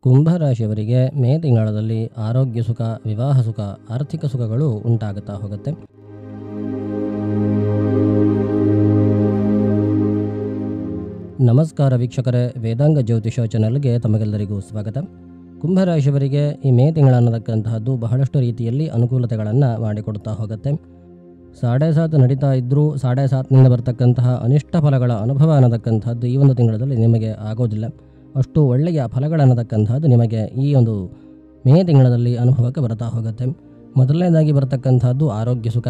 ಕುಂಭರಾಶಿಯವರಿಗೆ ಮೇ ತಿಂಗಳಲ್ಲಿ ಆರೋಗ್ಯ ಸುಖ, ವಿವಾಹ ಸುಖ, ಆರ್ಥಿಕ ಸುಖಗಳು ಉಂಟಾಗುತ್ತಾ ಹೋಗುತ್ತೆ. ನಮಸ್ಕಾರ ವೀಕ್ಷಕರೇ, ವೇದಾಂಗ ಜ್ಯೋತಿಷ ಚಾನೆಲ್ಗೆ ತಮಗೆಲ್ಲರಿಗೂ ಸ್ವಾಗತ. ಕುಂಭರಾಶಿಯವರಿಗೆ ಈ ಮೇ ತಿಂಗಳು ಅನ್ನತಕ್ಕಂತಹದ್ದು ಬಹಳಷ್ಟು ರೀತಿಯಲ್ಲಿ ಅನುಕೂಲತೆಗಳನ್ನು ಮಾಡಿಕೊಡ್ತಾ ಹೋಗುತ್ತೆ. 7.5 ನಡೀತಾ ಇದ್ದರೂ 7.5 ಬರ್ತಕ್ಕಂತಹ ಅನಿಷ್ಟ ಫಲಗಳ ಅನುಭವ ಅನ್ನತಕ್ಕಂಥದ್ದು ಈ ಒಂದು ತಿಂಗಳಲ್ಲಿ ನಿಮಗೆ ಆಗೋದಿಲ್ಲ. ಅಷ್ಟು ಒಳ್ಳೆಯ ಫಲಗಳನ್ನತಕ್ಕಂಥದ್ದು ನಿಮಗೆ ಈ ಒಂದು ಮೇ ತಿಂಗಳಲ್ಲಿ ಅನುಭವಕ್ಕೆ ಬರ್ತಾ ಹೋಗುತ್ತೆ. ಮೊದಲನೇದಾಗಿ ಬರ್ತಕ್ಕಂಥದ್ದು ಆರೋಗ್ಯ ಸುಖ.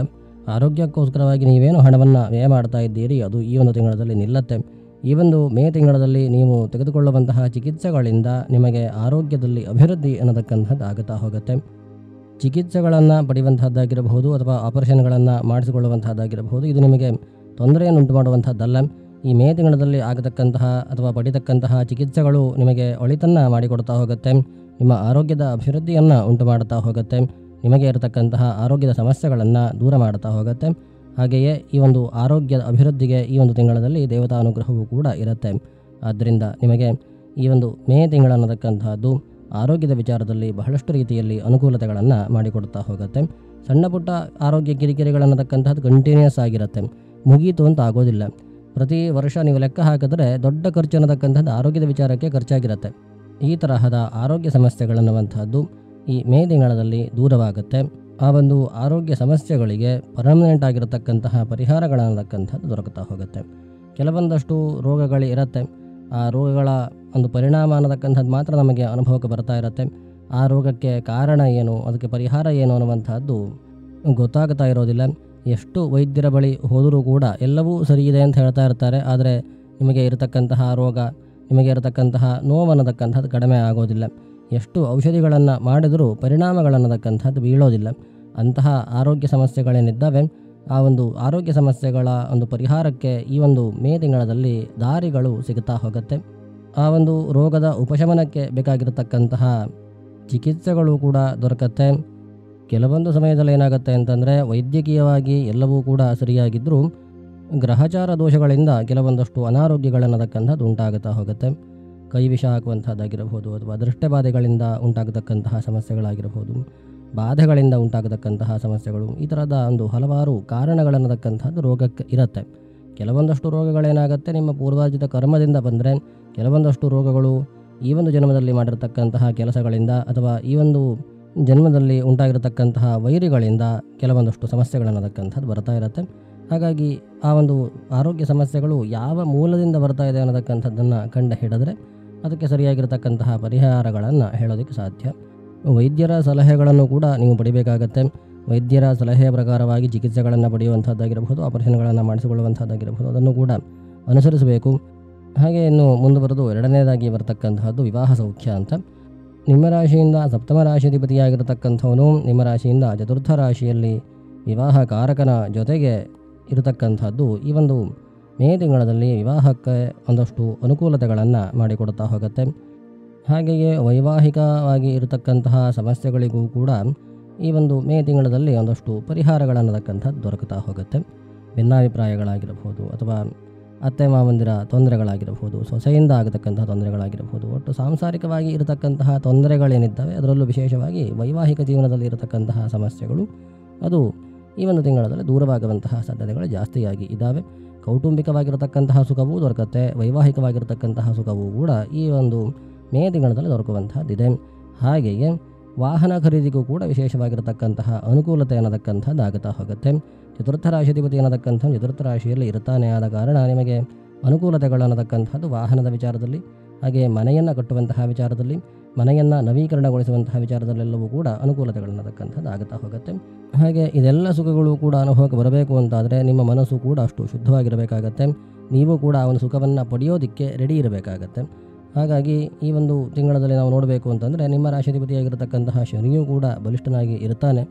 ಆರೋಗ್ಯಕ್ಕೋಸ್ಕರವಾಗಿ ನೀವೇನು ಹಣವನ್ನು ವ್ಯಯ ಮಾಡ್ತಾ ಇದ್ದೀರಿ ಅದು ಈ ಒಂದು ತಿಂಗಳಲ್ಲಿ ನಿಲ್ಲುತ್ತೆ. ಈ ಒಂದು ಮೇ ತಿಂಗಳಲ್ಲಿ ನೀವು ತೆಗೆದುಕೊಳ್ಳುವಂತಹ ಚಿಕಿತ್ಸೆಗಳಿಂದ ನಿಮಗೆ ಆರೋಗ್ಯದಲ್ಲಿ ಅಭಿವೃದ್ಧಿ ಅನ್ನತಕ್ಕಂಥದ್ದು ಆಗುತ್ತಾ ಹೋಗುತ್ತೆ. ಚಿಕಿತ್ಸೆಗಳನ್ನು ಪಡೆಯುವಂಥದ್ದಾಗಿರಬಹುದು ಅಥವಾ ಆಪರೇಷನ್ಗಳನ್ನು ಮಾಡಿಸಿಕೊಳ್ಳುವಂಥದ್ದಾಗಿರಬಹುದು, ಇದು ನಿಮಗೆ ತೊಂದರೆಯನ್ನು ಉಂಟು ಮಾಡುವಂಥದ್ದಲ್ಲ. ಈ ಮೇ ತಿಂಗಳಲ್ಲಿ ಆಗತಕ್ಕಂತಹ ಅಥವಾ ಪಡಿತಕ್ಕಂತಹ ಚಿಕಿತ್ಸೆಗಳು ನಿಮಗೆ ಒಳಿತನ್ನು ಮಾಡಿಕೊಡ್ತಾ ಹೋಗುತ್ತೆ. ನಿಮ್ಮ ಆರೋಗ್ಯದ ಅಭಿವೃದ್ಧಿಯನ್ನು ಉಂಟು ಮಾಡುತ್ತಾ ಹೋಗುತ್ತೆ. ನಿಮಗೆ ಇರತಕ್ಕಂತಹ ಆರೋಗ್ಯದ ಸಮಸ್ಯೆಗಳನ್ನು ದೂರ ಮಾಡುತ್ತಾ ಹೋಗುತ್ತೆ. ಹಾಗೆಯೇ ಈ ಒಂದು ಆರೋಗ್ಯದ ಅಭಿವೃದ್ಧಿಗೆ ಈ ಒಂದು ತಿಂಗಳಲ್ಲಿ ದೇವತಾ ಅನುಗ್ರಹವೂ ಕೂಡ ಇರುತ್ತೆ. ಆದ್ದರಿಂದ ನಿಮಗೆ ಈ ಒಂದು ಮೇ ತಿಂಗಳನ್ನತಕ್ಕಂತಹದ್ದು ಆರೋಗ್ಯದ ವಿಚಾರದಲ್ಲಿ ಬಹಳಷ್ಟು ರೀತಿಯಲ್ಲಿ ಅನುಕೂಲತೆಗಳನ್ನು ಮಾಡಿಕೊಡ್ತಾ ಹೋಗುತ್ತೆ. ಸಣ್ಣ ಪುಟ್ಟ ಆರೋಗ್ಯ ಕಿರಿಕಿರಿಗಳನ್ನತಕ್ಕಂಥದ್ದು ಕಂಟಿನ್ಯೂಸ್ ಆಗಿರುತ್ತೆ, ಮುಗೀತು ಅಂತ ಆಗೋದಿಲ್ಲ. ಪ್ರತಿ ವರ್ಷ ನೀವು ಲೆಕ್ಕ ಹಾಕಿದ್ರೆ ದೊಡ್ಡ ಖರ್ಚು ಅನ್ನತಕ್ಕಂಥದ್ದು ಆರೋಗ್ಯದ ವಿಚಾರಕ್ಕೆ ಖರ್ಚಾಗಿರುತ್ತೆ. ಈ ತರಹದ ಆರೋಗ್ಯ ಸಮಸ್ಯೆಗಳನ್ನುವಂತಹದ್ದು ಈ ಮೇ ತಿಂಗಳಲ್ಲಿ ದೂರವಾಗುತ್ತೆ. ಆ ಒಂದು ಆರೋಗ್ಯ ಸಮಸ್ಯೆಗಳಿಗೆ ಪರ್ಮನೆಂಟ್ ಆಗಿರತಕ್ಕಂತಹ ಪರಿಹಾರಗಳನ್ನತಕ್ಕಂಥದ್ದು ದೊರಕುತ್ತಾ ಹೋಗುತ್ತೆ. ಕೆಲವೊಂದಷ್ಟು ರೋಗಗಳು ಇರುತ್ತೆ, ಆ ರೋಗಗಳ ಒಂದು ಪರಿಣಾಮ ಅನ್ನತಕ್ಕಂಥದ್ದು ಮಾತ್ರ ನಮಗೆ ಅನುಭವಕ್ಕೆ ಬರ್ತಾ ಇರುತ್ತೆ. ಆ ರೋಗಕ್ಕೆ ಕಾರಣ ಏನು, ಅದಕ್ಕೆ ಪರಿಹಾರ ಏನು ಅನ್ನುವಂಥದ್ದು ಗೊತ್ತಾಗ್ತಾ ಇರೋದಿಲ್ಲ. ಎಷ್ಟು ವೈದ್ಯರ ಬಳಿ ಹೋದರೂ ಕೂಡ ಎಲ್ಲವೂ ಸರಿ ಇದೆ ಅಂತ ಹೇಳ್ತಾ ಇರ್ತಾರೆ, ಆದರೆ ನಿಮಗೆ ಇರತಕ್ಕಂತಹ ರೋಗ, ನಿಮಗೆ ಇರತಕ್ಕಂತಹ ನೋವು ಅನ್ನತಕ್ಕಂಥದ್ದು ಕಡಿಮೆ ಆಗೋದಿಲ್ಲ. ಎಷ್ಟು ಔಷಧಿಗಳನ್ನು ಮಾಡಿದರೂ ಪರಿಣಾಮಗಳನ್ನತಕ್ಕಂಥದ್ದು ಬೀಳೋದಿಲ್ಲ. ಅಂತಹ ಆರೋಗ್ಯ ಸಮಸ್ಯೆಗಳೇನಿದ್ದಾವೆ ಆ ಒಂದು ಆರೋಗ್ಯ ಸಮಸ್ಯೆಗಳ ಒಂದು ಪರಿಹಾರಕ್ಕೆ ಈ ಒಂದು ಮೇ ತಿಂಗಳಲ್ಲಿ ದಾರಿಗಳು ಸಿಗುತ್ತಾ ಹೋಗುತ್ತೆ. ಆ ಒಂದು ರೋಗದ ಉಪಶಮನಕ್ಕೆ ಬೇಕಾಗಿರತಕ್ಕಂತಹ ಚಿಕಿತ್ಸೆಗಳು ಕೂಡ ದೊರಕತ್ತೆ. ಕೆಲವೊಂದು ಸಮಯದಲ್ಲಿ ಏನಾಗುತ್ತೆ ಅಂತಂದರೆ ವೈದ್ಯಕೀಯವಾಗಿ ಎಲ್ಲವೂ ಕೂಡ ಸರಿಯಾಗಿದ್ದರೂ ಗ್ರಹಚಾರ ದೋಷಗಳಿಂದ ಕೆಲವೊಂದಷ್ಟು ಅನಾರೋಗ್ಯಗಳನ್ನತಕ್ಕಂಥದ್ದು ಉಂಟಾಗುತ್ತಾ ಹೋಗುತ್ತೆ. ಕೈ ವಿಷ ಹಾಕುವಂಥದ್ದಾಗಿರಬಹುದು ಅಥವಾ ದೃಷ್ಟಿಬಾಧೆಗಳಿಂದ ಉಂಟಾಗತಕ್ಕಂತಹ ಸಮಸ್ಯೆಗಳಾಗಿರಬಹುದು, ಬಾಧೆಗಳಿಂದ ಉಂಟಾಗತಕ್ಕಂತಹ ಸಮಸ್ಯೆಗಳು, ಈ ಥರದ ಒಂದು ಹಲವಾರು ಕಾರಣಗಳನ್ನತಕ್ಕಂಥದ್ದು ರೋಗಕ್ಕೆ ಇರುತ್ತೆ. ಕೆಲವೊಂದಷ್ಟು ರೋಗಗಳೇನಾಗುತ್ತೆ ನಿಮ್ಮ ಪೂರ್ವಾರ್ಜಿತ ಕರ್ಮದಿಂದ ಬಂದರೆ, ಕೆಲವೊಂದಷ್ಟು ರೋಗಗಳು ಈ ಒಂದು ಜನ್ಮದಲ್ಲಿ ಮಾಡಿರತಕ್ಕಂತಹ ಕೆಲಸಗಳಿಂದ ಅಥವಾ ಈ ಒಂದು ಜನ್ಮದಲ್ಲಿ ಉಂಟಾಗಿರತಕ್ಕಂತಹ ವೈರಿಗಳಿಂದ ಕೆಲವೊಂದಷ್ಟು ಸಮಸ್ಯೆಗಳನ್ನತಕ್ಕಂಥದ್ದು ಬರ್ತಾ ಇರುತ್ತೆ. ಹಾಗಾಗಿ ಆ ಒಂದು ಆರೋಗ್ಯ ಸಮಸ್ಯೆಗಳು ಯಾವ ಮೂಲದಿಂದ ಬರ್ತಾ ಇದೆ ಅನ್ನತಕ್ಕಂಥದ್ದನ್ನು ಕಂಡು ಹಿಡಿದ್ರೆ ಅದಕ್ಕೆ ಸರಿಯಾಗಿರತಕ್ಕಂತಹ ಪರಿಹಾರಗಳನ್ನು ಹೇಳೋದಕ್ಕೆ ಸಾಧ್ಯ. ವೈದ್ಯರ ಸಲಹೆಗಳನ್ನು ಕೂಡ ನೀವು ಪಡಿಬೇಕಾಗತ್ತೆ. ವೈದ್ಯರ ಸಲಹೆಯ ಪ್ರಕಾರವಾಗಿ ಚಿಕಿತ್ಸೆಗಳನ್ನು ಪಡೆಯುವಂಥದ್ದಾಗಿರಬಹುದು, ಆಪರೇಷನ್ಗಳನ್ನು ಮಾಡಿಸಿಕೊಳ್ಳುವಂಥದ್ದಾಗಿರಬಹುದು, ಅದನ್ನು ಕೂಡ ಅನುಸರಿಸಬೇಕು. ಹಾಗೆ ಇನ್ನು ಮುಂದುವರೆದು ಎರಡನೇದಾಗಿ ಬರ್ತಕ್ಕಂತಹದ್ದು ವಿವಾಹ ಸೌಖ್ಯ ಅಂತ. ನಿಮ್ಮ ರಾಶಿಯಿಂದ ಸಪ್ತಮ ರಾಶಿಯಾಧಿಪತಿಯಾಗಿರತಕ್ಕಂಥವನು ನಿಮ್ಮ ರಾಶಿಯಿಂದ ಚತುರ್ಥ ರಾಶಿಯಲ್ಲಿ ವಿವಾಹ ಕಾರಕನ ಜೊತೆಗೆ ಇರತಕ್ಕಂಥದ್ದು ಈ ಒಂದು ಮೇ ತಿಂಗಳಲ್ಲಿ ವಿವಾಹಕ್ಕೆ ಒಂದಷ್ಟು ಅನುಕೂಲತೆಗಳನ್ನು ಮಾಡಿಕೊಡ್ತಾ ಹೋಗುತ್ತೆ. ಹಾಗೆಯೇ ವೈವಾಹಿಕವಾಗಿ ಇರತಕ್ಕಂತಹ ಸಮಸ್ಯೆಗಳಿಗೂ ಕೂಡ ಈ ಒಂದು ಮೇ ತಿಂಗಳಲ್ಲಿ ಒಂದಷ್ಟು ಪರಿಹಾರಗಳನ್ನತಕ್ಕಂಥದ್ದು ದೊರಕುತ್ತಾ ಹೋಗುತ್ತೆ. ಭಿನ್ನಾಭಿಪ್ರಾಯಗಳಾಗಿರಬಹುದು ಅಥವಾ ಅತ್ತೆ ಮಾವಂದಿರ ತೊಂದರೆಗಳಾಗಿರಬಹುದು, ಸೊಸೆಯಿಂದ ಆಗತಕ್ಕಂಥ ತೊಂದರೆಗಳಾಗಿರಬಹುದು, ಒಟ್ಟು ಸಾಂಸಾರಿಕವಾಗಿ ಇರತಕ್ಕಂತಹ ತೊಂದರೆಗಳೇನಿದ್ದಾವೆ ಅದರಲ್ಲೂ ವಿಶೇಷವಾಗಿ ವೈವಾಹಿಕ ಜೀವನದಲ್ಲಿ ಇರತಕ್ಕಂತಹ ಸಮಸ್ಯೆಗಳು ಅದು ಈ ಒಂದು ತಿಂಗಳಲ್ಲಿ ದೂರವಾಗುವಂತಹ ಸಾಧ್ಯತೆಗಳು ಜಾಸ್ತಿಯಾಗಿ ಇದ್ದಾವೆ. ಕೌಟುಂಬಿಕವಾಗಿರತಕ್ಕಂತಹ ಸುಖವೂ ದೊರಕತ್ತೆ, ವೈವಾಹಿಕವಾಗಿರತಕ್ಕಂತಹ ಸುಖವೂ ಕೂಡ ಈ ಒಂದು ಮೇ ತಿಂಗಳಲ್ಲಿ ದೊರಕುವಂತಹದ್ದಿದೆ. ಹಾಗೆಯೇ ವಾಹನ ಖರೀದಿಗೂ ಕೂಡ ವಿಶೇಷವಾಗಿರತಕ್ಕಂತಹ ಅನುಕೂಲತೆ ಅನ್ನತಕ್ಕಂಥದ್ದು ಆಗುತ್ತಾ ಹೋಗುತ್ತೆ. ಚತುರ್ಥ ರಾಶಿಧಿಪತಿ ಅನ್ನತಕ್ಕಂಥ ಚತುರ್ಥ ರಾಶಿಯಲ್ಲಿ ಇರುತ್ತಾನೆ ಆದ ಕಾರಣ ನಿಮಗೆ ಅನುಕೂಲತೆಗಳನ್ನತಕ್ಕಂಥದ್ದು ವಾಹನದ ವಿಚಾರದಲ್ಲಿ, ಹಾಗೆ ಮನೆಯನ್ನು ಕಟ್ಟುವಂತಹ ವಿಚಾರದಲ್ಲಿ, ಮನೆಯನ್ನು ನವೀಕರಣಗೊಳಿಸುವಂತಹ ವಿಚಾರದಲ್ಲೆಲ್ಲವೂ ಕೂಡ ಅನುಕೂಲತೆಗಳನ್ನತಕ್ಕಂಥದ್ದು ಆಗುತ್ತಾ ಹೋಗುತ್ತೆ. ಹಾಗೆ ಇದೆಲ್ಲ ಸುಖಗಳು ಕೂಡ ಅನುಭವಕ್ಕೆ ಬರಬೇಕು ಅಂತಾದರೆ ನಿಮ್ಮ ಮನಸ್ಸು ಕೂಡ ಅಷ್ಟು ಶುದ್ಧವಾಗಿರಬೇಕಾಗತ್ತೆ. ನೀವು ಕೂಡ ಆ ಒಂದು ಸುಖವನ್ನು ಪಡೆಯೋದಕ್ಕೆ ರೆಡಿ ಇರಬೇಕಾಗತ್ತೆ. ಹಾಗಾಗಿ ಈ ಒಂದು ತಿಂಗಳಲ್ಲಿ ನಾವು ನೋಡಬೇಕು ಅಂತಂದರೆ ನಿಮ್ಮ ರಾಶಿಧಿಪತಿಯಾಗಿರತಕ್ಕಂತಹ ಶನಿಯೂ ಕೂಡ ಬಲಿಷ್ಠನಾಗಿ ಇರ್ತಾನೆ.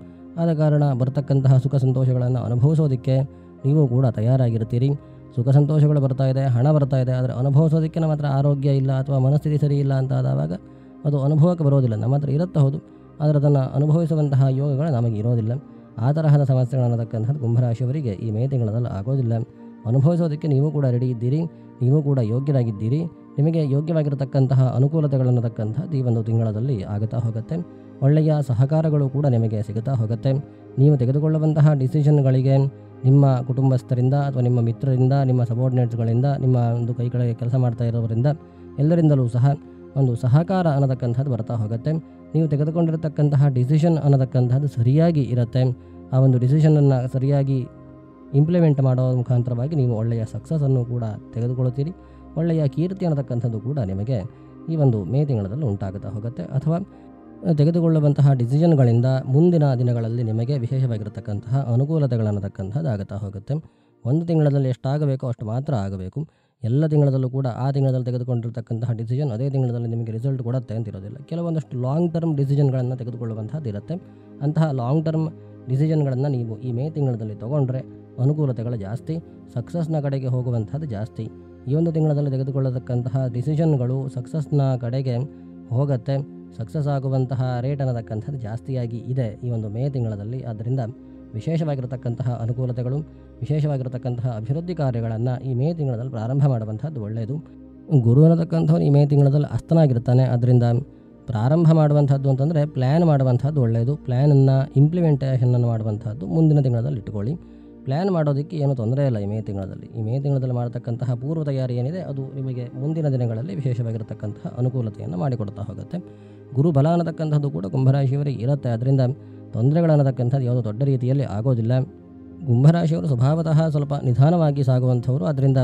ಆದ ಕಾರಣ ಬರ್ತಕ್ಕಂತಹ ಸುಖ ಸಂತೋಷಗಳನ್ನು ಅನುಭವಿಸೋದಕ್ಕೆ ನೀವು ಕೂಡ ತಯಾರಾಗಿರ್ತೀರಿ. ಸುಖ ಸಂತೋಷಗಳು ಬರ್ತಾ ಇದೆ, ಹಣ ಬರ್ತಾ ಇದೆ, ಆದರೆ ಅನುಭವಿಸೋದಕ್ಕೆ ನಮ್ಮ ಹತ್ರ ಆರೋಗ್ಯ ಇಲ್ಲ ಅಥವಾ ಮನಸ್ಥಿತಿ ಸರಿ ಇಲ್ಲ ಅಂತ ಆದಾಗ ಅದು ಅನುಭವಕ್ಕೆ ಬರೋದಿಲ್ಲ. ನಮ್ಮ ಹತ್ರ ಇರುತ್ತೆ ಹೌದು, ಆದರೆ ಅದನ್ನು ಅನುಭವಿಸುವಂತಹ ಯೋಗಗಳು ನಮಗೆ ಇರೋದಿಲ್ಲ. ಆ ತರಹದ ಸಮಸ್ಯೆಗಳನ್ನತಕ್ಕಂಥದ್ದು ಕುಂಭರಾಶಿಯವರಿಗೆ ಈ ಮೇ ತಿಂಗಳಲ್ಲಿ ಆಗೋದಿಲ್ಲ. ಅನುಭವಿಸೋದಕ್ಕೆ ನೀವು ಕೂಡ ರೆಡಿ ಇದ್ದೀರಿ, ನೀವು ಕೂಡ ಯೋಗ್ಯರಾಗಿದ್ದೀರಿ. ನಿಮಗೆ ಯೋಗ್ಯವಾಗಿರತಕ್ಕಂತಹ ಅನುಕೂಲತೆಗಳನ್ನತಕ್ಕಂಥದ್ದು ಈ ಒಂದು ತಿಂಗಳಲ್ಲಿ ಆಗುತ್ತಾ ಹೋಗುತ್ತೆ. ಒಳ್ಳೆಯ ಸಹಕಾರಗಳು ಕೂಡ ನಿಮಗೆ ಸಿಗುತ್ತಾ ಹೋಗುತ್ತೆ. ನೀವು ತೆಗೆದುಕೊಳ್ಳುವಂತಹ ಡಿಸಿಷನ್ಗಳಿಗೆ ನಿಮ್ಮ ಕುಟುಂಬಸ್ಥರಿಂದ ಅಥವಾ ನಿಮ್ಮ ಮಿತ್ರರಿಂದ, ನಿಮ್ಮ ಸಬಾರ್ಡಿನೇಟ್ಸ್ಗಳಿಂದ, ನಿಮ್ಮ ಒಂದು ಕೈ ಕೆಳಗೆ ಕೆಲಸ ಮಾಡ್ತಾ ಇರೋವರಿಂದ ಎಲ್ಲರಿಂದಲೂ ಸಹ ಒಂದು ಸಹಕಾರ ಅನ್ನತಕ್ಕಂಥದ್ದು ಬರ್ತಾ ಹೋಗುತ್ತೆ. ನೀವು ತೆಗೆದುಕೊಂಡಿರತಕ್ಕಂತಹ ಡಿಸಿಷನ್ ಅನ್ನತಕ್ಕಂಥದ್ದು ಸರಿಯಾಗಿ ಇರುತ್ತೆ. ಆ ಒಂದು ಡಿಸಿಷನನ್ನು ಸರಿಯಾಗಿ ಇಂಪ್ಲಿಮೆಂಟ್ ಮಾಡೋ ಮುಖಾಂತರವಾಗಿ ನೀವು ಒಳ್ಳೆಯ ಸಕ್ಸಸ್ಸನ್ನು ಕೂಡ ತೆಗೆದುಕೊಳ್ಳುತ್ತೀರಿ. ಒಳ್ಳೆಯ ಕೀರ್ತಿ ಅನ್ನತಕ್ಕಂಥದ್ದು ಕೂಡ ನಿಮಗೆ ಈ ಒಂದು ಮೇ ತಿಂಗಳಲ್ಲಿ ಉಂಟಾಗುತ್ತಾ ಹೋಗುತ್ತೆ. ಅಥವಾ ತೆಗೆದುಕೊಳ್ಳುವಂತಹ ಡಿಸಿಷನ್ಗಳಿಂದ ಮುಂದಿನ ದಿನಗಳಲ್ಲಿ ನಿಮಗೆ ವಿಶೇಷವಾಗಿರತಕ್ಕಂತಹ ಅನುಕೂಲತೆಗಳನ್ನತಕ್ಕಂಥದ್ದು ಆಗುತ್ತಾ ಹೋಗುತ್ತೆ. ಒಂದು ತಿಂಗಳಲ್ಲಿ ಎಷ್ಟಾಗಬೇಕೋ ಅಷ್ಟು ಮಾತ್ರ ಆಗಬೇಕು. ಎಲ್ಲ ತಿಂಗಳಲ್ಲೂ ಕೂಡ ಆ ತಿಂಗಳಲ್ಲಿ ತೆಗೆದುಕೊಂಡಿರ್ತಕ್ಕಂತಹ ಡಿಸಿಷನ್ ಅದೇ ತಿಂಗಳಲ್ಲಿ ನಿಮಗೆ ರಿಸಲ್ಟ್ ಕೊಡುತ್ತೆ ಅಂತಿರೋದಿಲ್ಲ. ಕೆಲವೊಂದಷ್ಟು ಲಾಂಗ್ ಟರ್ಮ್ ಡಿಸಿಷನ್ಗಳನ್ನು ತೆಗೆದುಕೊಳ್ಳುವಂಥದ್ದು ಇರುತ್ತೆ. ಅಂತಹ ಲಾಂಗ್ ಟರ್ಮ್ ಡಿಸಿಷನ್ಗಳನ್ನು ನೀವು ಈ ಮೇ ತಿಂಗಳಲ್ಲಿ ತೊಗೊಂಡ್ರೆ ಅನುಕೂಲತೆಗಳು ಜಾಸ್ತಿ, ಸಕ್ಸಸ್ನ ಕಡೆಗೆ ಹೋಗುವಂಥದ್ದು ಜಾಸ್ತಿ. ಈ ಒಂದು ತಿಂಗಳಲ್ಲಿ ತೆಗೆದುಕೊಳ್ಳತಕ್ಕಂತಹ ಡಿಸಿಷನ್ಗಳು ಸಕ್ಸಸ್ನ ಕಡೆಗೆ ಹೋಗುತ್ತೆ. ಸಕ್ಸಸ್ ಆಗುವಂತಹ ರೇಟ್ ಅನ್ನತಕ್ಕಂಥದ್ದು ಜಾಸ್ತಿಯಾಗಿ ಇದೆ ಈ ಒಂದು ಮೇ ತಿಂಗಳಲ್ಲಿ. ಆದ್ದರಿಂದ ವಿಶೇಷವಾಗಿರತಕ್ಕಂತಹ ಅನುಕೂಲತೆಗಳು, ವಿಶೇಷವಾಗಿರತಕ್ಕಂತಹ ಅಭಿವೃದ್ಧಿ ಕಾರ್ಯಗಳನ್ನು ಈ ಮೇ ತಿಂಗಳಲ್ಲಿ ಪ್ರಾರಂಭ ಮಾಡುವಂಥದ್ದು ಒಳ್ಳೆಯದು. ಗುರು ಅನ್ನತಕ್ಕಂಥವ್ರು ಈ ಮೇ ತಿಂಗಳಲ್ಲಿ ಅಸ್ತನಾಗಿರ್ತಾನೆ. ಅದರಿಂದ ಪ್ರಾರಂಭ ಮಾಡುವಂಥದ್ದು ಅಂತಂದರೆ ಪ್ಲ್ಯಾನ್ ಮಾಡುವಂಥದ್ದು ಒಳ್ಳೆಯದು. ಪ್ಲ್ಯಾನನ್ನು ಇಂಪ್ಲಿಮೆಂಟೇಷನನ್ನು ಮಾಡುವಂಥದ್ದು ಮುಂದಿನ ತಿಂಗಳಲ್ಲಿ ಇಟ್ಟುಕೊಳ್ಳಿ. ಪ್ಲ್ಯಾನ್ ಮಾಡೋದಕ್ಕೆ ಏನೂ ತೊಂದರೆ ಇಲ್ಲ ಈ ಮೇ ತಿಂಗಳಲ್ಲಿ. ಈ ಮೇ ತಿಂಗಳಲ್ಲಿ ಮಾಡತಕ್ಕಂತಹ ಪೂರ್ವ ತಯಾರಿ ಏನಿದೆ ಅದು ನಿಮಗೆ ಮುಂದಿನ ದಿನಗಳಲ್ಲಿ ವಿಶೇಷವಾಗಿರತಕ್ಕಂತಹ ಅನುಕೂಲತೆಯನ್ನು ಮಾಡಿಕೊಡ್ತಾ ಹೋಗುತ್ತೆ. ಗುರು ಬಲ ಅನ್ನತಕ್ಕಂಥದ್ದು ಕೂಡ ಕುಂಭರಾಶಿಯವರಿಗೆ ಇರುತ್ತೆ. ಅದರಿಂದ ತೊಂದರೆಗಳನ್ನತಕ್ಕಂಥದ್ದು ಯಾವುದೋ ದೊಡ್ಡ ರೀತಿಯಲ್ಲಿ ಆಗೋದಿಲ್ಲ. ಕುಂಭರಾಶಿಯವರು ಸ್ವಭಾವತಃ ಸ್ವಲ್ಪ ನಿಧಾನವಾಗಿ ಸಾಗುವಂಥವರು. ಅದರಿಂದ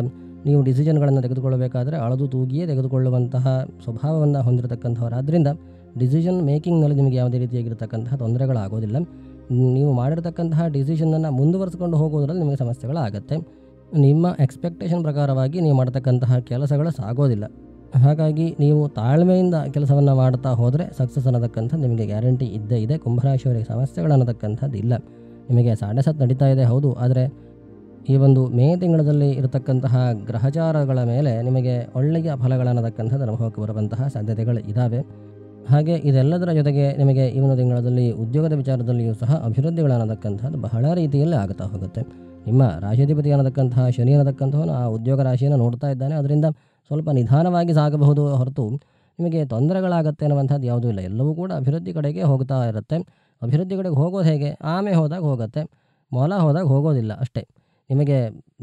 ನೀವು ಡಿಸಿಷನ್ಗಳನ್ನು ತೆಗೆದುಕೊಳ್ಳಬೇಕಾದ್ರೆ ಅಳದು ತೂಗಿಯೇ ತೆಗೆದುಕೊಳ್ಳುವಂತಹ ಸ್ವಭಾವವನ್ನು ಹೊಂದಿರತಕ್ಕಂಥವ್ರು. ಆದ್ದರಿಂದ ಡಿಸಿಷನ್ ಮೇಕಿಂಗ್ನಲ್ಲಿ ನಿಮಗೆ ಯಾವುದೇ ರೀತಿಯಾಗಿರ್ತಕ್ಕಂತಹ ತೊಂದರೆಗಳಾಗೋದಿಲ್ಲ. ನೀವು ಮಾಡಿರ್ತಕ್ಕಂತಹ ಡಿಸಿಷನನ್ನು ಮುಂದುವರಿಸ್ಕೊಂಡು ಹೋಗೋದ್ರಲ್ಲಿ ನಿಮಗೆ ಸಮಸ್ಯೆಗಳಾಗತ್ತೆ. ನಿಮ್ಮ ಎಕ್ಸ್ಪೆಕ್ಟೇಷನ್ ಪ್ರಕಾರವಾಗಿ ನೀವು ಮಾಡ್ತಕ್ಕಂತಹ ಕೆಲಸಗಳು ಸಾಗೋದಿಲ್ಲ. ಹಾಗಾಗಿ ನೀವು ತಾಳ್ಮೆಯಿಂದ ಕೆಲಸವನ್ನು ಮಾಡ್ತಾ ಹೋದರೆ ಸಕ್ಸಸ್ ಅನ್ನತಕ್ಕಂಥದ್ದು ನಿಮಗೆ ಗ್ಯಾರಂಟಿ ಇದ್ದೇ ಇದೆ. ಕುಂಭರಾಶಿಯವರಿಗೆ ಸಮಸ್ಯೆಗಳನ್ನತಕ್ಕಂಥದ್ದು ಇಲ್ಲ. ನಿಮಗೆ 7.5 ನಡೀತಾ ಇದೆ ಹೌದು, ಆದರೆ ಈ ಒಂದು ಮೇ ತಿಂಗಳಲ್ಲಿ ಇರತಕ್ಕಂತಹ ಗ್ರಹಚಾರಗಳ ಮೇಲೆ ನಿಮಗೆ ಒಳ್ಳೆಯ ಫಲಗಳನ್ನತಕ್ಕಂಥದ್ದು ಅನುಭವಕ್ಕೆ ಬರುವಂತಹ ಸಾಧ್ಯತೆಗಳು ಇದ್ದಾವೆ. ಹಾಗೆ ಇದೆಲ್ಲದರ ಜೊತೆಗೆ ನಿಮಗೆ ಈ ಒಂದು ತಿಂಗಳಲ್ಲಿ ಉದ್ಯೋಗದ ವಿಚಾರದಲ್ಲಿಯೂ ಸಹ ಅಭಿವೃದ್ಧಿಗಳನ್ನತಕ್ಕಂಥದ್ದು ಬಹಳ ರೀತಿಯಲ್ಲಿ ಆಗುತ್ತಾ ಹೋಗುತ್ತೆ. ನಿಮ್ಮ ರಾಶಿಯಾಧಿಪತಿ ಅನ್ನತಕ್ಕಂತಹ ಶನಿ ಅನ್ನತಕ್ಕಂಥವನು ಆ ಉದ್ಯೋಗ ರಾಶಿಯನ್ನು ನೋಡ್ತಾ ಇದ್ದಾನೆ. ಅದರಿಂದ ಸ್ವಲ್ಪ ನಿಧಾನವಾಗಿ ಸಾಗಬಹುದು ಹೊರತು ನಿಮಗೆ ತೊಂದರೆಗಳಾಗತ್ತೆ ಅನ್ನುವಂಥದ್ದು ಯಾವುದೂ ಇಲ್ಲ. ಎಲ್ಲವೂ ಕೂಡ ಅಭಿವೃದ್ಧಿ ಕಡೆಗೆ ಹೋಗ್ತಾ ಇರುತ್ತೆ. ಅಭಿವೃದ್ಧಿ ಕಡೆಗೆ ಹೋಗೋದು ಹೇಗೆ? ಆಮೆ ಹೋದಾಗ ಹೋಗುತ್ತೆ, ಮೊಲ ಹೋದಾಗ ಹೋಗೋದಿಲ್ಲ ಅಷ್ಟೇ. ನಿಮಗೆ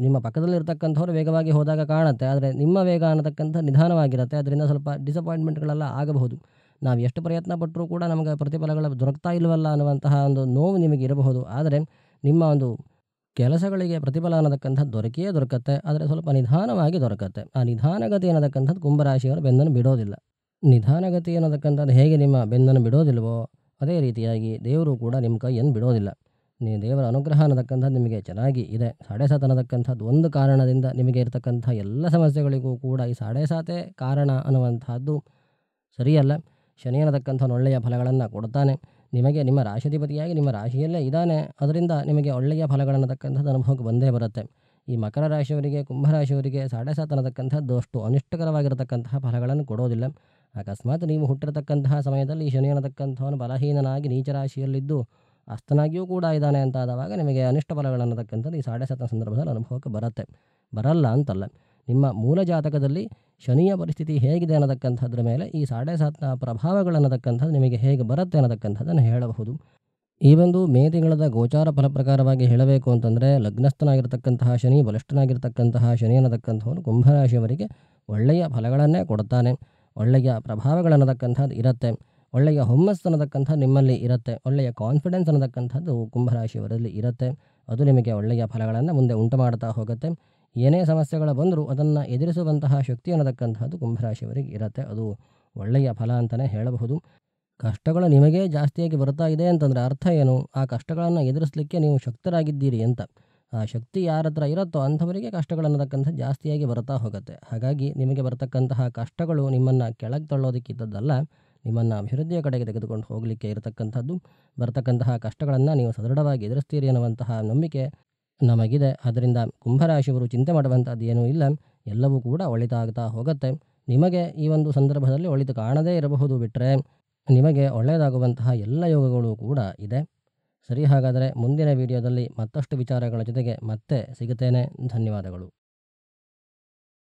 ನಿಮ್ಮ ಪಕ್ಕದಲ್ಲಿರ್ತಕ್ಕಂಥವ್ರು ವೇಗವಾಗಿ ಹೋದಾಗ ಕಾಣುತ್ತೆ, ಆದರೆ ನಿಮ್ಮ ವೇಗ ಅನ್ನತಕ್ಕಂಥ ನಿಧಾನವಾಗಿರುತ್ತೆ. ಅದರಿಂದ ಸ್ವಲ್ಪ ಡಿಸಪಾಯಿಂಟ್ಮೆಂಟ್ಗಳೆಲ್ಲ ಆಗಬಹುದು. ನಾವು ಎಷ್ಟು ಪ್ರಯತ್ನ ಪಟ್ಟರೂ ಕೂಡ ನಮಗೆ ಪ್ರತಿಫಲಗಳು ದೊರಕ್ತಾ ಇಲ್ವಲ್ಲ ಅನ್ನುವಂತಹ ಒಂದು ನೋವು ನಿಮಗೆ ಇರಬಹುದು. ಆದರೆ ನಿಮ್ಮ ಒಂದು ಕೆಲಸಗಳಿಗೆ ಪ್ರತಿಫಲ ಅನ್ನತಕ್ಕಂಥದ್ದು ದೊರಕಿಯೇ ದೊರಕತ್ತೆ, ಆದರೆ ಸ್ವಲ್ಪ ನಿಧಾನವಾಗಿ ದೊರಕತ್ತೆ. ಆ ನಿಧಾನಗತಿ ಅನ್ನತಕ್ಕಂಥದ್ದು ಕುಂಭರಾಶಿಯವರ ಬೆನ್ನನ್ನು ಬಿಡೋದಿಲ್ಲ. ನಿಧಾನಗತಿ ಅನ್ನತಕ್ಕಂಥದ್ದು ಹೇಗೆ ನಿಮ್ಮ ಬೆನ್ನನ್ನು ಬಿಡೋದಿಲ್ವೋ ಅದೇ ರೀತಿಯಾಗಿ ದೇವರು ಕೂಡ ನಿಮ್ಮ ಕೈಯನ್ನು ಬಿಡೋದಿಲ್ಲ. ನೀವು ದೇವರ ಅನುಗ್ರಹ ಅನ್ನತಕ್ಕಂಥದ್ದು ನಿಮಗೆ ಚೆನ್ನಾಗಿ ಇದೆ. 7.5 ಅನ್ನತಕ್ಕಂಥದ್ದು ಒಂದು ಕಾರಣದಿಂದ ನಿಮಗೆ ಇರತಕ್ಕಂಥ ಎಲ್ಲ ಸಮಸ್ಯೆಗಳಿಗೂ ಕೂಡ ಈ 7.5 ಕಾರಣ ಅನ್ನುವಂಥದ್ದು ಸರಿಯಲ್ಲ. ಶನಿ ಅನ್ನತಕ್ಕಂಥವ್ನು ಒಳ್ಳೆಯ ಫಲಗಳನ್ನು ಕೊಡ್ತಾನೆ. ನಿಮಗೆ ನಿಮ್ಮ ರಾಶಿಯಾಧಿಪತಿಯಾಗಿ ನಿಮ್ಮ ರಾಶಿಯಲ್ಲೇ ಇದ್ದಾನೆ. ಅದರಿಂದ ನಿಮಗೆ ಒಳ್ಳೆಯ ಫಲಗಳನ್ನತಕ್ಕಂಥದ್ದು ಅನುಭವಕ್ಕೆ ಬಂದೇ ಬರುತ್ತೆ. ಈ ಮಕರ ರಾಶಿಯವರಿಗೆ, ಕುಂಭರಾಶಿಯವರಿಗೆ 7.5 ಅನ್ನತಕ್ಕಂಥದ್ದು ಅಷ್ಟು ಅನಿಷ್ಟಕರವಾಗಿರತಕ್ಕಂತಹ ಫಲಗಳನ್ನು ಕೊಡೋದಿಲ್ಲ. ಅಕಸ್ಮಾತ್ ನೀವು ಹುಟ್ಟಿರತಕ್ಕಂತಹ ಸಮಯದಲ್ಲಿ ಈ ಶನಿ ಅನ್ನತಕ್ಕಂಥವನು ಬಲಹೀನನಾಗಿ ನೀಚ ರಾಶಿಯಲ್ಲಿದ್ದು ಅಸ್ತನಾಗಿಯೂ ಕೂಡ ಇದ್ದಾನೆ ಅಂತ ಆದಾಗ ನಿಮಗೆ ಅನಿಷ್ಟ ಫಲಗಳನ್ನತಕ್ಕಂಥದ್ದು ಈ 7.5 ಸಂದರ್ಭದಲ್ಲಿ ಅನುಭವಕ್ಕೆ ಬರುತ್ತೆ. ಬರಲ್ಲ ಅಂತಲ್ಲ, ನಿಮ್ಮ ಮೂಲ ಜಾತಕದಲ್ಲಿ ಶನಿಯ ಪರಿಸ್ಥಿತಿ ಹೇಗಿದೆ ಅನ್ನತಕ್ಕಂಥದ್ರ ಮೇಲೆ ಈ 7.5 ಪ್ರಭಾವಗಳನ್ನತಕ್ಕಂಥದ್ದು ನಿಮಗೆ ಹೇಗೆ ಬರುತ್ತೆ ಅನ್ನತಕ್ಕಂಥದ್ದನ್ನು ಹೇಳಬಹುದು. ಈ ಒಂದು ಮೇ ತಿಂಗಳದ ಗೋಚಾರ ಫಲ ಪ್ರಕಾರವಾಗಿ ಹೇಳಬೇಕು ಅಂತಂದರೆ ಲಗ್ನಸ್ಥನಾಗಿರ್ತಕ್ಕಂತಹ ಶನಿ, ಬಲಿಷ್ಠನಾಗಿರ್ತಕ್ಕಂತಹ ಶನಿ ಅನ್ನತಕ್ಕಂಥವನು ಕುಂಭರಾಶಿಯವರಿಗೆ ಒಳ್ಳೆಯ ಫಲಗಳನ್ನೇ ಕೊಡ್ತಾನೆ. ಒಳ್ಳೆಯ ಪ್ರಭಾವಗಳನ್ನತಕ್ಕಂಥದ್ದು ಇರುತ್ತೆ. ಒಳ್ಳೆಯ ಹುಮ್ಮಸ್ಸು ಅನ್ನತಕ್ಕಂಥದ್ದು ನಿಮ್ಮಲ್ಲಿ ಇರುತ್ತೆ. ಒಳ್ಳೆಯ ಕಾನ್ಫಿಡೆನ್ಸ್ ಅನ್ನತಕ್ಕಂಥದ್ದು ಕುಂಭರಾಶಿಯವರಲ್ಲಿ ಇರುತ್ತೆ. ಅದು ನಿಮಗೆ ಒಳ್ಳೆಯ ಫಲಗಳನ್ನು ಮುಂದೆ ಉಂಟು ಮಾಡ್ತಾ ಹೋಗುತ್ತೆ. ಏನೇ ಸಮಸ್ಯೆಗಳು ಬಂದರೂ ಅದನ್ನು ಎದುರಿಸುವಂತಹ ಶಕ್ತಿ ಅನ್ನತಕ್ಕಂಥದ್ದು ಕುಂಭರಾಶಿಯವರಿಗೆ ಇರುತ್ತೆ. ಅದು ಒಳ್ಳೆಯ ಫಲ ಅಂತಲೇ ಹೇಳಬಹುದು. ಕಷ್ಟಗಳು ನಿಮಗೇ ಜಾಸ್ತಿಯಾಗಿ ಬರ್ತಾ ಇದೆ ಅಂತಂದರೆ ಅರ್ಥ ಏನು? ಆ ಕಷ್ಟಗಳನ್ನು ಎದುರಿಸಲಿಕ್ಕೆ ನೀವು ಶಕ್ತರಾಗಿದ್ದೀರಿ ಅಂತ. ಆ ಶಕ್ತಿ ಯಾರ ಹತ್ರ ಇರುತ್ತೋ ಅಂಥವರಿಗೆ ಕಷ್ಟಗಳನ್ನತಕ್ಕಂಥದ್ದು ಜಾಸ್ತಿಯಾಗಿ ಬರ್ತಾ ಹೋಗುತ್ತೆ. ಹಾಗಾಗಿ ನಿಮಗೆ ಬರ್ತಕ್ಕಂತಹ ಕಷ್ಟಗಳು ನಿಮ್ಮನ್ನು ಕೆಳಗೆ ತಳ್ಳೋದಕ್ಕಿದ್ದದ್ದಲ್ಲ, ನಿಮ್ಮನ್ನು ಅಭಿವೃದ್ಧಿಯ ಕಡೆಗೆ ತೆಗೆದುಕೊಂಡು ಹೋಗಲಿಕ್ಕೆ ಇರತಕ್ಕಂಥದ್ದು. ಬರ್ತಕ್ಕಂತಹ ಕಷ್ಟಗಳನ್ನು ನೀವು ಸದೃಢವಾಗಿ ಎದುರಿಸ್ತೀರಿ ಅನ್ನುವಂತಹ ನಂಬಿಕೆ ನಮಗಿದೆ. ಆದ್ದರಿಂದ ಕುಂಭರಾಶಿಯವರು ಚಿಂತೆ ಮಾಡುವಂಥದ್ದು ಏನೂ ಇಲ್ಲ, ಎಲ್ಲವೂ ಕೂಡ ಒಳಿತಾಗ್ತಾ ಹೋಗುತ್ತೆ. ನಿಮಗೆ ಈ ಒಂದು ಸಂದರ್ಭದಲ್ಲಿ ಒಳಿತು ಕಾಣದೇ ಇರಬಹುದು, ಬಿಟ್ಟರೆ ನಿಮಗೆ ಒಳ್ಳೆಯದಾಗುವಂತಹ ಎಲ್ಲ ಯೋಗಗಳು ಕೂಡ ಇದೆ. ಸರಿ, ಹಾಗಾದರೆ ಮುಂದಿನ ವಿಡಿಯೋದಲ್ಲಿ ಮತ್ತಷ್ಟು ವಿಚಾರಗಳ ಜೊತೆಗೆ ಮತ್ತೆ ಸಿಗುತ್ತೇನೆ. ಧನ್ಯವಾದಗಳು.